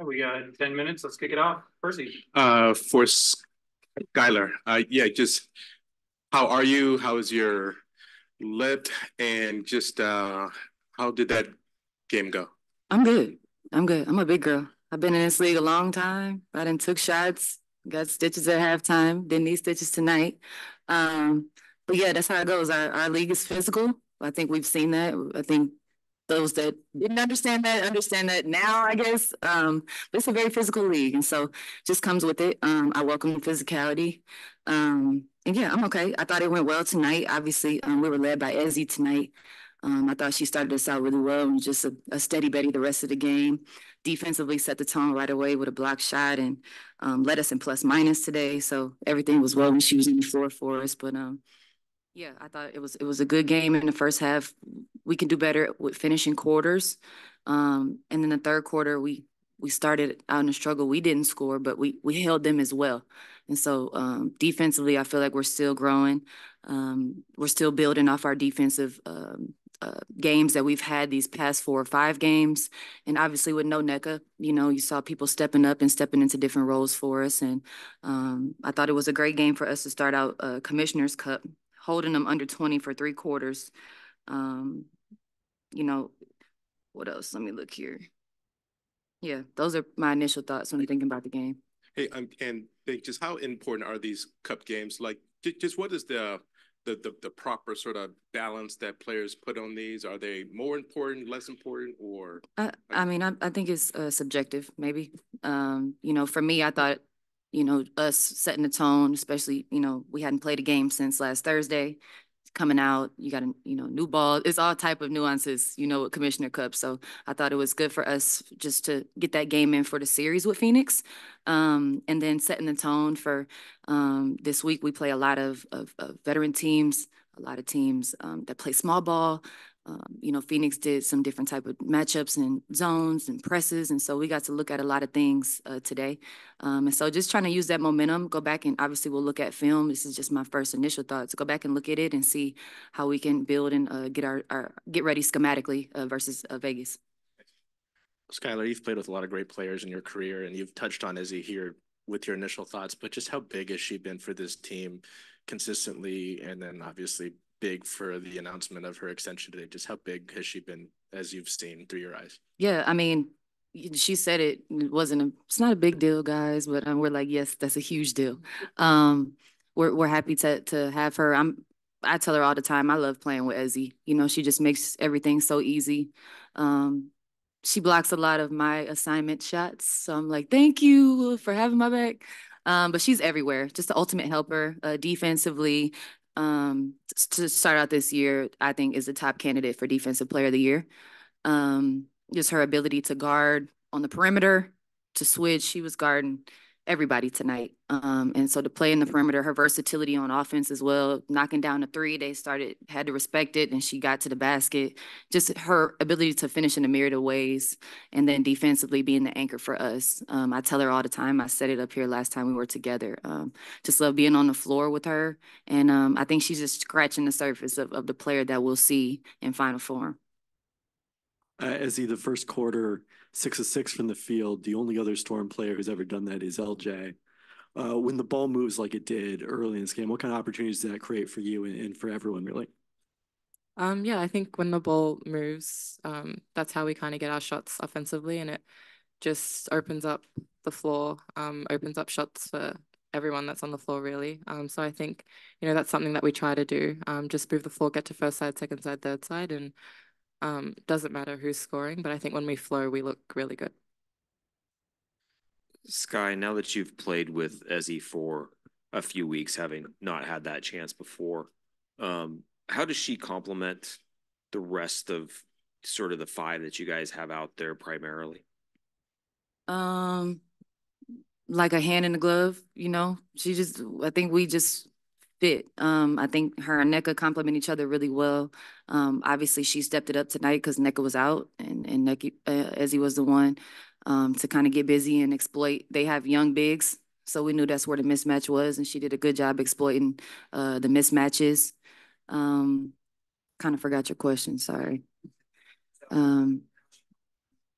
We got 10 minutes. Let's kick it off. Percy. For Skylar, yeah, just how are you? How is your lip? And just how did that game go? I'm good. I'm good. I'm a big girl. I've been in this league a long time. I done took shots, got stitches at halftime, didn't need stitches tonight. But yeah, that's how it goes. Our league is physical. I think we've seen that. I think those that didn't understand that now, I guess. But it's a very physical league, and so just comes with it. I welcome the physicality. And yeah, I'm okay. I thought it went well tonight. Obviously, we were led by Ezzy tonight. I thought she started us out really well and just a steady Betty the rest of the game. Defensively set the tone right away with a block shot and led us in plus minus today. So everything was well when she was in the floor for us. But yeah, I thought it was a good game in the first half. We can do better with finishing quarters. And then the third quarter, we started out in a struggle. We didn't score, but we held them as well. And so defensively, I feel like we're still growing. We're still building off our defensive games that we've had these past 4 or 5 games. And obviously with no NECA, you saw people stepping up and stepping into different roles for us. And I thought it was a great game for us to start out Commissioner's Cup, holding them under 20 for 3 quarters. Um, you know, what else? Let me look here. Yeah, those are my initial thoughts when I'm thinking about the game. Hey, and just how important are these cup games? Like, just what is the proper sort of balance that players put on these? Are they more important, less important, or? I mean, I think it's subjective, maybe. For me, I thought, us setting the tone, especially, we hadn't played a game since last Thursday. Coming out, you got a new ball. It's all type of nuances, with Commissioner Cup. So I thought it was good for us just to get that game in for the series with Phoenix, and then setting the tone for this week. We play a lot of veteran teams, a lot of teams that play small ball. Phoenix did some different type of matchups and zones and presses, and so we got to look at a lot of things today. And so just trying to use that momentum, go back and obviously we'll look at film. This is just my first initial thoughts. Go back and look at it and see how we can build and get ready schematically versus Vegas. Skylar, you've played with a lot of great players in your career, and you've touched on Izzy here with your initial thoughts, but just how big has she been for this team consistently, and then obviously big for the announcement of her extension today? Just how big has she been as you've seen through your eyes? Yeah, I mean, she said it's not a big deal, guys, but we're like, yes, that's a huge deal. We're happy to have her. I tell her all the time, I love playing with Ezzy. She just makes everything so easy. She blocks a lot of my assignment shots, so I'm like, thank you for having my back. But she's everywhere, just the ultimate helper defensively. To start out this year, I think is the top candidate for Defensive Player of the Year. Just her ability to guard on the perimeter, to switch. She was guarding everybody tonight. And so to play in the perimeter, her versatility on offense as well, knocking down the three, had to respect it, and she got to the basket. Just her ability to finish in a myriad of ways, and then defensively being the anchor for us. I tell her all the time, I said it up here last time we were together, just love being on the floor with her. And I think she's just scratching the surface of the player that we'll see in Final Four. Ezzy, the first quarter, 6 of 6 from the field. The only other Storm player who's ever done that is LJ. When the ball moves like it did early in this game, what kind of opportunities did that create for you and for everyone, really? Yeah, I think when the ball moves, that's how we kind of get our shots offensively, and it just opens up the floor, opens up shots for everyone that's on the floor, really. So I think, that's something that we try to do, just move the floor, get to first side, second side, third side, and doesn't matter who's scoring, but I think when we flow, we look really good. Sky, now that you've played with Ezzy for a few weeks, having not had that chance before, how does she complement the rest of sort of the 5 that you guys have out there primarily? Like a hand in the glove, I think we just fit. I think her and NECA complement each other really well. Obviously, she stepped it up tonight because NECA was out, and Ezzy was the one to kind of get busy and exploit. They have young bigs So we knew that's where the mismatch was, and she did a good job exploiting the mismatches. Kind of forgot your question, sorry.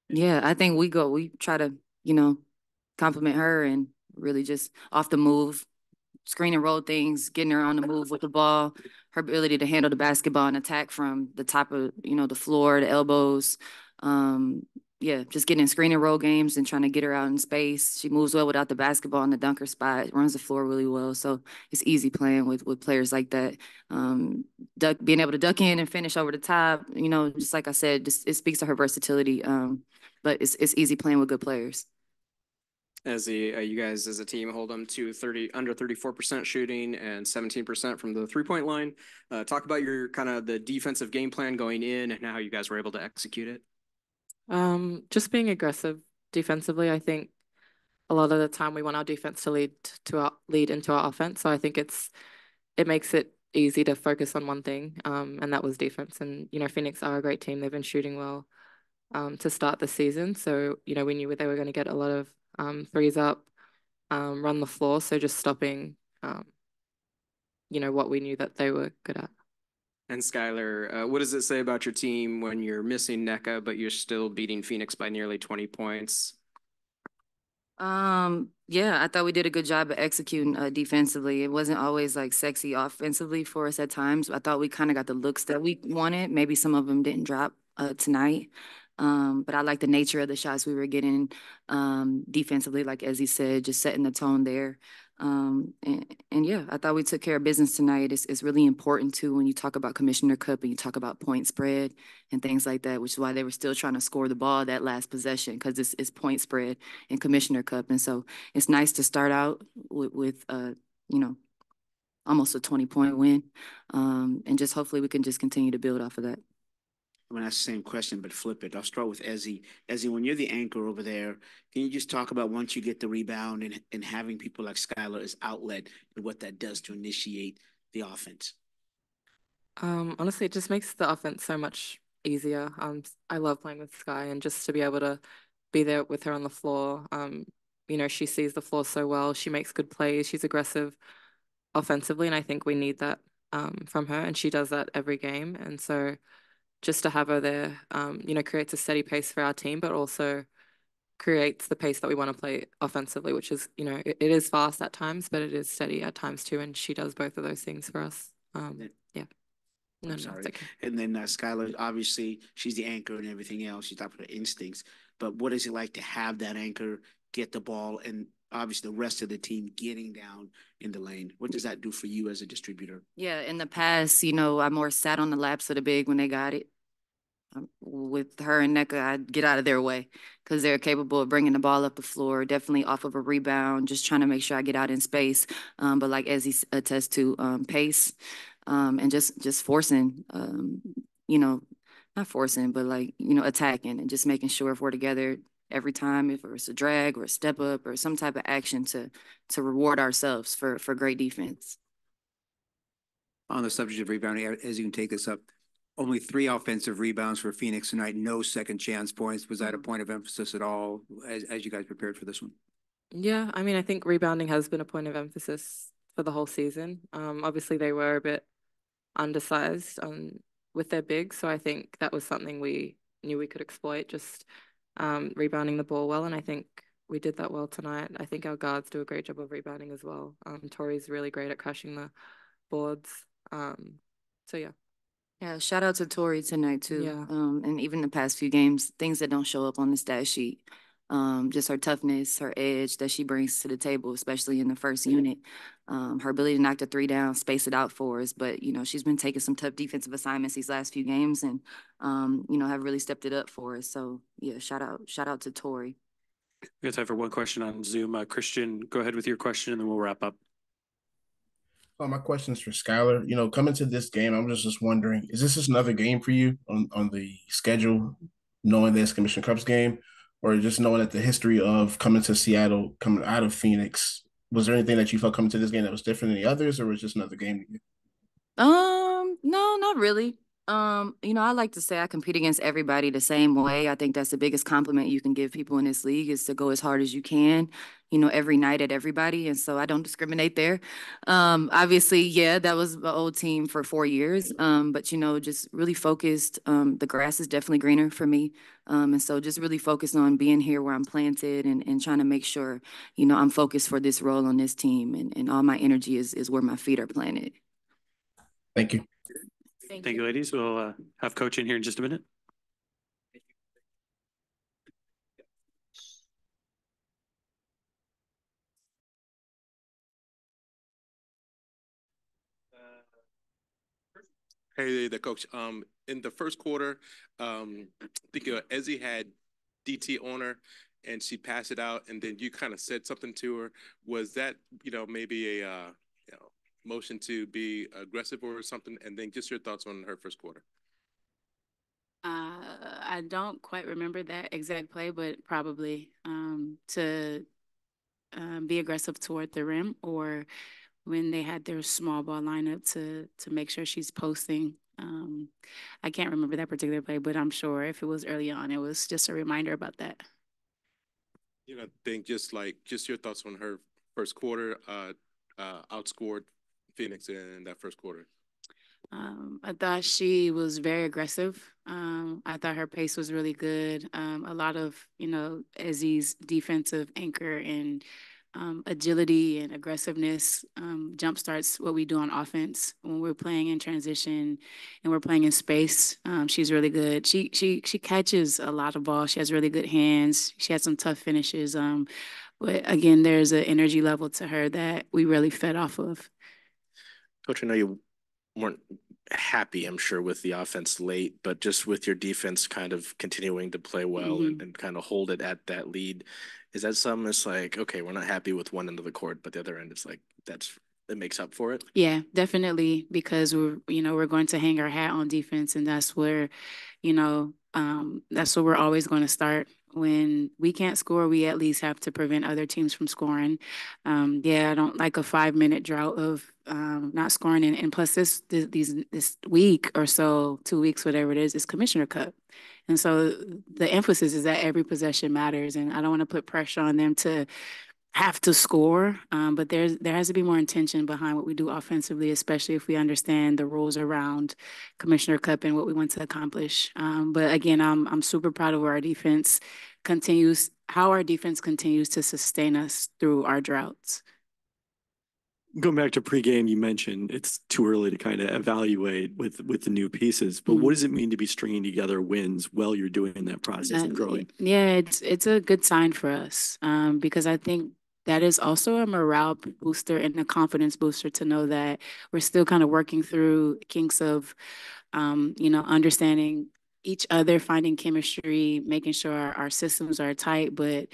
Yeah, I think we try to, compliment her and really just off the move, screen and roll things, getting her on the move with the ball, her ability to handle the basketball and attack from the top of, the floor, the elbows. Yeah, just getting in screen and roll games and trying to get her out in space. She moves well without the basketball in the dunker spot, runs the floor really well. So it's easy playing with players like that. Being able to duck in and finish over the top, just like I said, just it speaks to her versatility. But it's easy playing with good players. As you guys as a team hold them to under 34% shooting and 17% from the 3-point line. Talk about your kind of the defensive game plan going in and how you guys were able to execute it. Just being aggressive defensively. I think a lot of the time we want our defense to lead into our offense. So I think it makes it easy to focus on one thing, and that was defense. And Phoenix are a great team. They've been shooting well to start the season. So we knew they were going to get a lot of threes up, run the floor. So just stopping, what we knew that they were good at. And Skylar, what does it say about your team when you're missing NECA, but you're still beating Phoenix by nearly 20 points? Yeah, I thought we did a good job of executing defensively. It wasn't always like sexy offensively for us at times. I thought we kind of got the looks that we wanted. Maybe some of them didn't drop tonight. But I like the nature of the shots we were getting defensively, like as he said, just setting the tone there. And yeah, I thought we took care of business tonight. It's really important too when you talk about Commissioner Cup and you talk about point spread and things like that, which is why they were still trying to score the ball that last possession because it's point spread in Commissioner Cup. And so it's nice to start out with almost a 20-point win. And just hopefully we can just continue to build off of that. I'm gonna ask the same question, but flip it. I'll start with Ezzy. Ezzy, when you're the anchor over there, can you just talk about once you get the rebound and having people like Skylar as outlet and what that does to initiate the offense? Honestly, it just makes the offense so much easier. I love playing with Sky and just to be able to be there with her on the floor. She sees the floor so well. She makes good plays. She's aggressive offensively, and I think we need that from her, and she does that every game. And so just to have her there, creates a steady pace for our team, but also creates the pace that we want to play offensively, which is, it is fast at times, but it is steady at times too. And she does both of those things for us. Yeah. I'm sorry. No, okay. And then Skylar, obviously, she's the anchor and everything else. She's talking about her instincts. But what is it like to have that anchor get the ball and obviously the rest of the team getting down in the lane? What does that do for you as a distributor? Yeah, in the past, I more sat on the laps of the big when they got it. With her and NECA, I'd get out of their way because they're capable of bringing the ball up the floor, definitely off of a rebound, just trying to make sure I get out in space. But like as he attests to, pace and just forcing, not forcing, but attacking and just making sure if we're together every time, if it's a drag or a step up or some type of action to reward ourselves for great defense. On the subject of rebounding, as you can take this up, only 3 offensive rebounds for Phoenix tonight, no second chance points. Was that a point of emphasis at all as you guys prepared for this one? Yeah, I think rebounding has been a point of emphasis for the whole season. Obviously, they were a bit undersized with their bigs, so I think that was something we knew we could exploit, just rebounding the ball well, and I think we did that well tonight. I think our guards do a great job of rebounding as well. Tori's really great at crashing the boards. So yeah. Yeah, shout out to Tori tonight too. Yeah. And even the past few games, things that don't show up on the stat sheet. Just her toughness, her edge that she brings to the table, especially in the first unit. Her ability to knock the 3 down, space it out for us. But, she's been taking some tough defensive assignments these last few games and, have really stepped it up for us. So yeah, shout out to Tori. We have time for one question on Zoom. Christian, go ahead with your question and then we'll wrap up. My question is for Skylar. Coming to this game, I'm just wondering, is this just another game for you on the schedule, knowing this Commissioner Cup's game, or just knowing that the history of coming to Seattle, coming out of Phoenix, was there anything that you felt coming to this game that was different than the others, or was it just another game? No, not really. I like to say I compete against everybody the same way. I think that's the biggest compliment you can give people in this league is to go as hard as you can, every night at everybody. And so I don't discriminate there. Obviously, yeah, that was the old team for 4 years. But just really focused. The grass is definitely greener for me. And so just really focused on being here where I'm planted and trying to make sure, I'm focused for this role on this team and all my energy is where my feet are planted. Thank you. Thank you, ladies. We'll have Coach in here in just a minute. Hey, the coach. In the first quarter, I think Ezzy had DT on her, and she passed it out, and then you kind of said something to her. Was that maybe a motion to be aggressive or something? And then just your thoughts on her first quarter. I don't quite remember that exact play, but probably to be aggressive toward the rim or when they had their small ball lineup to make sure she's posting. I can't remember that particular play, but I'm sure if it was early on, it was just a reminder about that. I think just your thoughts on her first quarter, outscored Phoenix in that first quarter. I thought she was very aggressive. I thought her pace was really good. A lot of, Ezzy's defensive anchor and agility and aggressiveness jump starts what we do on offense when we're playing in transition and we're playing in space. She's really good. She catches a lot of balls. She has really good hands. She has some tough finishes. But again, there's an energy level to her that we really fed off of. Coach, I know you weren't happy, I'm sure, with the offense late, but just with your defense kind of continuing to play well and kind of hold it at that lead, is that something that's like, okay, we're not happy with one end of the court, but the other end, it's like it makes up for it? Yeah, definitely, because we're going to hang our hat on defense, and that's where, that's where we're always going to start. When we can't score, we at least have to prevent other teams from scoring. I don't like a 5-minute drought of not scoring, and plus this week or so, 2 weeks, whatever it is Commissioner Cup. And so the emphasis is that every possession matters, and I don't want to put pressure on them to have to score, but there has to be more intention behind what we do offensively, especially if we understand the rules around Commissioner Cup and what we want to accomplish. But again, I'm super proud of where our defense continues to sustain us through our droughts. Going back to pregame, you mentioned it's too early to kind of evaluate with the new pieces, but what does it mean to be stringing together wins while you're doing that process and growing? Yeah, it's a good sign for us because I think that is also a morale booster and a confidence booster to know that we're still kind of working through kinks of, understanding each other, finding chemistry, making sure our systems are tight, but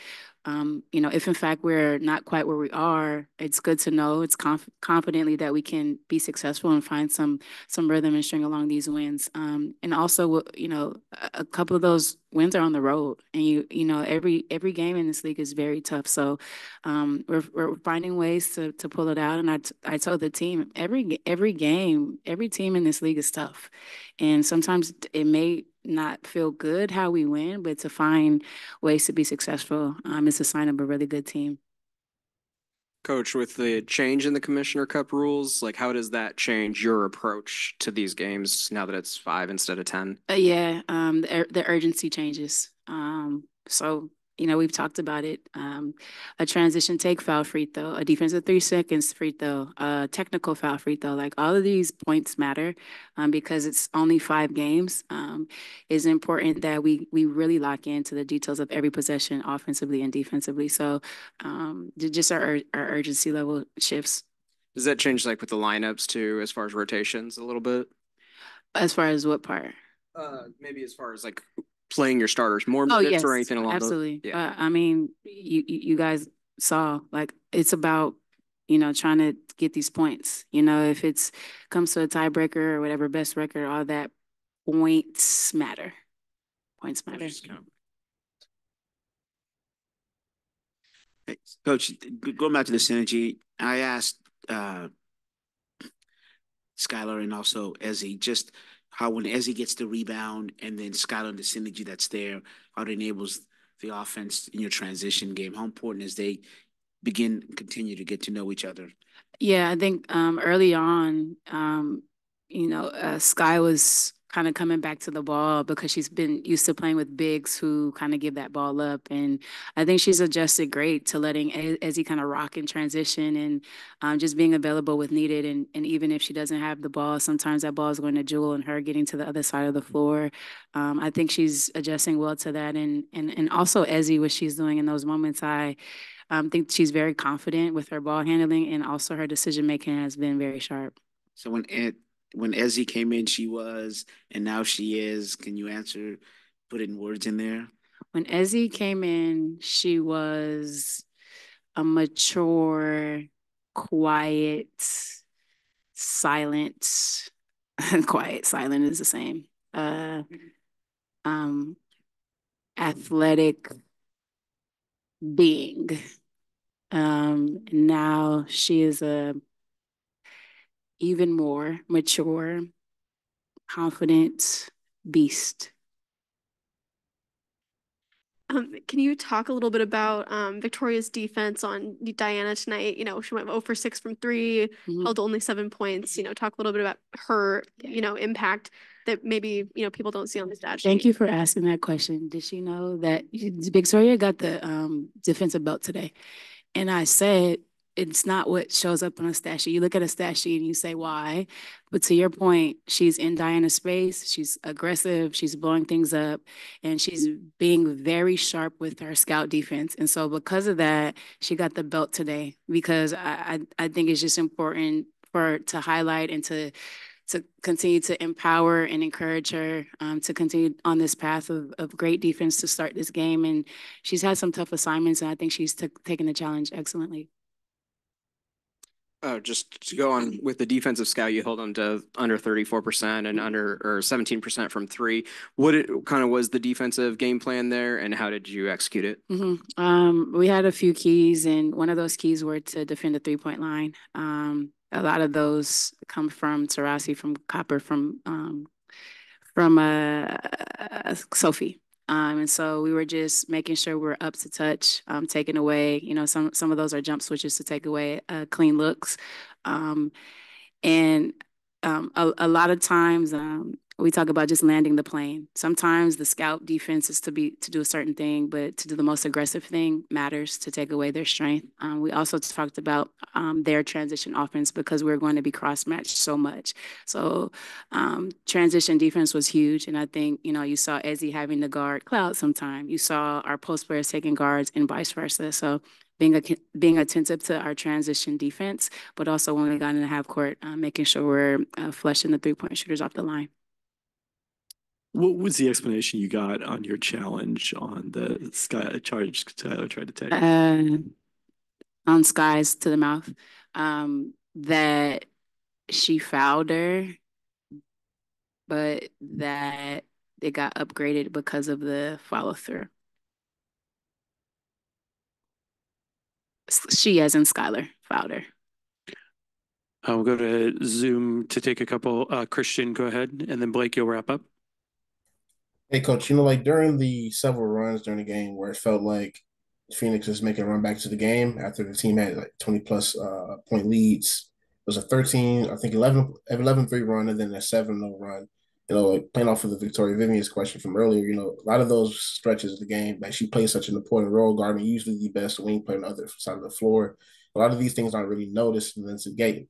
if in fact we're not quite where we are, it's good to know it's confidently that we can be successful and find some rhythm and string along these wins. And also, a couple of those wins are on the road, and every game in this league is very tough. So we're finding ways to pull it out. And I told the team every game, every team in this league is tough, and sometimes it may not feel good how we win, but to find ways to be successful is a sign of a really good team. Coach, with the change in the Commissioner Cup rules, like how does that change your approach to these games now that it's 5 instead of 10? The urgency changes. So we've talked about it. A transition take foul free throw, a defensive 3 seconds free throw, a technical foul free throw. Like all of these points matter because it's only 5 games. It's important that we really lock into the details of every possession offensively and defensively. So just our urgency level shifts. Does that change like with the lineups too, as far as rotations a little bit? As far as what part? Maybe as far as like playing your starters more minutes or anything along absolutely. those? Yeah. I mean, you guys saw like it's about trying to get these points. If it's comes to a tiebreaker or whatever, best record, all that, points matter. Points matter. Hey, Coach, going back to the synergy, I asked Skylar and also Ezzy, just how when Ezzy gets the rebound and then Skylar, the synergy that's there, how it enables the offense in your transition game. How important is they continue to get to know each other? Yeah, I think early on, Sky was kind of coming back to the ball because she's been used to playing with bigs who kind of give that ball up. And I think she's adjusted great to letting Ezzy kind of rock in transition and just being available with needed. And even if she doesn't have the ball, sometimes that ball is going to Jewel and her getting to the other side of the floor. I think she's adjusting well to that. And also Ezzy, what she's doing in those moments, I think she's very confident with her ball handling, and also her decision making has been very sharp. So when Ezzy came in, she was, and now she is. Can you answer? Put in words in there. When Ezzy came in, she was a mature, quiet, silent. Quiet, silent is the same. Athletic being. Now she is a even more mature, confident beast. Can you talk a little bit about Victoria's defense on Diana tonight? You know, she went 0 for 6 from 3, held only 7 points. You know, talk a little bit about her, impact that maybe, people don't see on the stat sheet. Thank you for asking that question. Did she know that Victoria got the defensive belt today? And I said, it's not what shows up on a stat sheet. You look at a stat sheet and you say, why? But to your point, she's in Diana's space. She's aggressive. She's blowing things up. And she's being very sharp with her scout defense. And so because of that, she got the belt today, because I think it's just important for her to highlight and to continue to empower and encourage her to continue on this path of great defense to start this game. And she's had some tough assignments, and I think she's taken the challenge excellently. Just to go on with the defensive scout, you held them to under 34% and under or 17% from 3. What kind of was the defensive game plan there, and how did you execute it? We had a few keys, and one of those keys were to defend the 3-point line. A lot of those come from Tarasi, from Copper, from Sophie. And so we were just making sure we're up to touch, taking away, some of those are jump switches to take away clean looks. And a lot of times we talk about just landing the plane. Sometimes the scout defense is to do a certain thing, but to do the most aggressive thing matters, to take away their strength. We also talked about their transition offense, because we're going to be cross-matched so much. So transition defense was huge. And I think, you saw Ezzy having to guard Cloud sometime. You saw our post players taking guards and vice versa. So being attentive to our transition defense, but also when we got in the half court, making sure we're flushing the 3-point shooters off the line. What was the explanation you got on your challenge on the Sky charge Tyler tried to take? On Sky's to the mouth, that she fouled her, but that it got upgraded because of the follow through. She, as in Skylar, fouled her. We'll go to Zoom to take a couple. Christian, go ahead, and then Blake, you'll wrap up. Hey, Coach, like during the several runs during the game where it felt like Phoenix was making a run back to the game after the team had like 20-plus point leads. It was a 13, I think 11-3 run, and then a 7-0 run. Like playing off of the Victoria Vivian's question from earlier, a lot of those stretches of the game, like she plays such an important role, guarding usually the best wing player on the other side of the floor. A lot of these things aren't really noticed. And then today,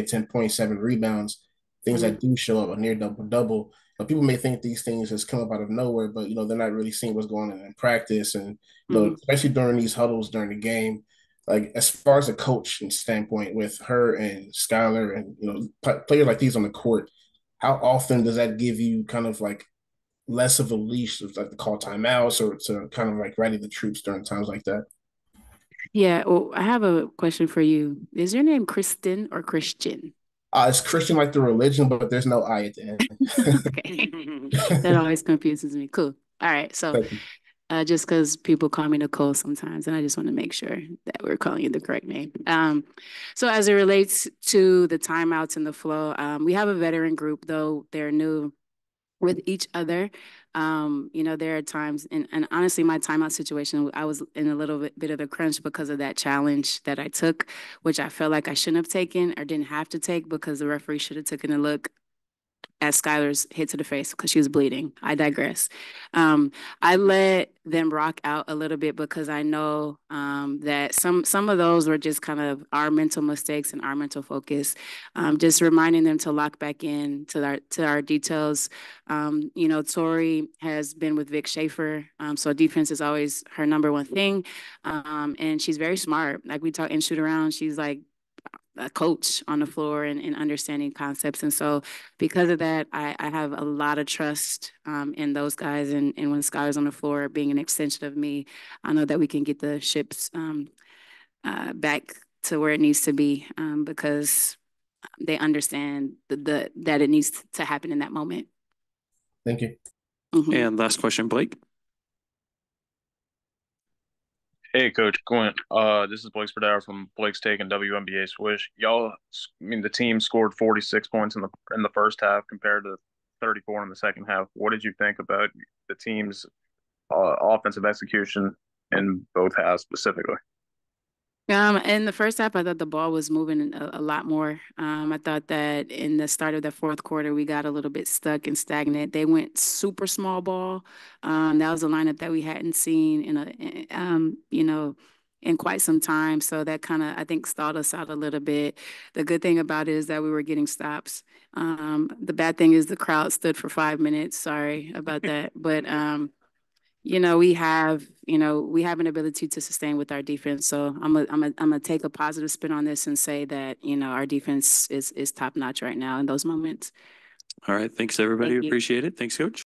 10.7 rebounds, things that do show up, a near double-double. People may think these things just come up out of nowhere, but they're not really seeing what's going on in practice, and especially during these huddles during the game. Like as far as a coaching standpoint, with her and Skylar, and players like these on the court, how often does that give you kind of like less of a leash, of like to call timeouts or to kind of like rally the troops during times like that? Yeah, well, I have a question for you. Is your name Kristen or Christian? It's Christian like the religion, but there's no I at the end. Okay. That always confuses me. Cool. All right. So just because people call me Nicole sometimes, and I just want to make sure that we're calling you the correct name. So as it relates to the timeouts and the flow, we have a veteran group, though they're new with each other. There are times, and honestly, my timeout situation, I was in a little bit of a crunch because of that challenge that I took, which I felt like I shouldn't have taken or didn't have to take because the referee should have taken a look at Skylar's hit to the face because she was bleeding. I digress. I let them rock out a little bit because I know that some of those were just kind of our mental mistakes and our mental focus. Just reminding them to lock back in to our details. Tori has been with Vic Schaefer, so defense is always her number one thing, and she's very smart. Like we talk and shoot around, she's like a coach on the floor and understanding concepts. And so because of that, I have a lot of trust in those guys. And when Skylar's on the floor being an extension of me, I know that we can get the ships back to where it needs to be because they understand that it needs to happen in that moment. Thank you. And last question, Blake. Hey, Coach Quint. This is Blake Spadaro from Blake's Take and WNBA Swish. The team scored 46 points in the first half compared to 34 in the second half. What did you think about the team's offensive execution in both halves specifically? In the first half, I thought the ball was moving a lot more. I thought that in the start of the fourth quarter, we got a little bit stuck and stagnant. They went super small ball. That was a lineup that we hadn't seen in quite some time. So that kind of, I think, stalled us out a little bit. The good thing about it is that we were getting stops. The bad thing is the crowd stood for 5 minutes. Sorry about that. But we have an ability to sustain with our defense. So I'm gonna take a positive spin on this and say that, our defense is top notch right now in those moments. All right. Thanks, everybody. Appreciate it. Thanks, Coach.